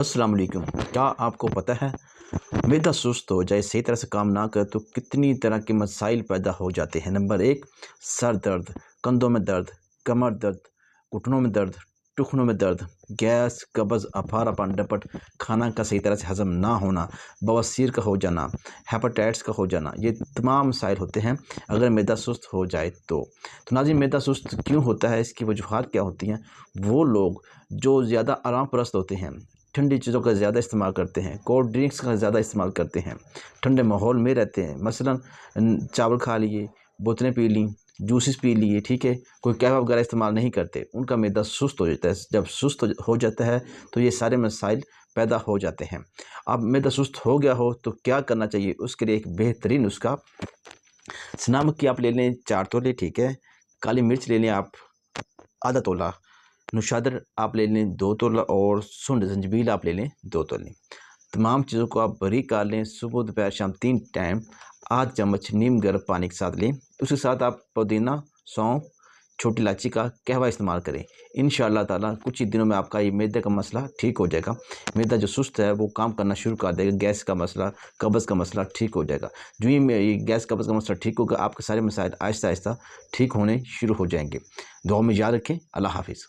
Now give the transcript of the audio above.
अस्सलाम वालेकुम। क्या आपको पता है मैदा सुस्त हो जाए, सही तरह से काम ना करे तो कितनी तरह के मसाइल पैदा हो जाते हैं। नंबर एक, सर दर्द, कंधों में दर्द, कमर दर्द, घुटनों में दर्द, टुखनों में दर्द, गैस, कब्ज़, अफारापन, डपट, खाना का सही तरह से हज़म ना होना, बवासीर का हो जाना, हेपेटाइटिस का हो जाना, ये तमाम मसाइल होते हैं अगर मैदा सुस्त हो जाए तो नाज़रीन, मैदा सुस्त क्यों होता है, इसकी वजूहात क्या होती हैं। वो लोग जो ज़्यादा आराम परस्त होते हैं, ठंडी चीज़ों का ज़्यादा इस्तेमाल करते हैं, कोल्ड ड्रिंक्स का ज़्यादा इस्तेमाल करते हैं, ठंडे माहौल में रहते हैं, मसलन चावल खा लिए, बोतलें पी लीं, जूसेस पी लिए, ठीक है, कोई कहवा वगैरह इस्तेमाल नहीं करते, उनका मैदा सुस्त हो जाता है। जब सुस्त हो जाता है तो ये सारे मसाइल पैदा हो जाते हैं। अब मैदा सुस्त हो गया हो तो क्या करना चाहिए, उसके लिए एक बेहतरीन नुस्खा, नमक की आप ले लें 4 तोले, ठीक है, काली मिर्च ले लें आप आधा तोला, नुशादर आप ले लें 2 तोला और सुंड ज़ंजीबील आप ले लें 2 तोले। तमाम चीज़ों को आप बारीक काट लें, सुबह दोपहर शाम 3 टाइम आध चम्मच नीम गर्म पानी के साथ लें। उसके साथ आप पुदीना, सौंफ, छोटी इलायची का कहवा इस्तेमाल करें। इंशाअल्लाह ताला कुछ ही दिनों में आपका ये मैदे का मसला ठीक हो जाएगा। मैदा जो सुस्त है वो काम करना शुरू कर देगा, गैस का मसला, कब्ज़ का मसला ठीक हो जाएगा। जो ही में ये गैस कब्ज़ का मसला ठीक होगा, आपके सारे मसाइल आहिस्ता आहिस्ता ठीक होने शुरू हो जाएंगे। दुआ में याद रखें। अल्लाह हाफ़िज़।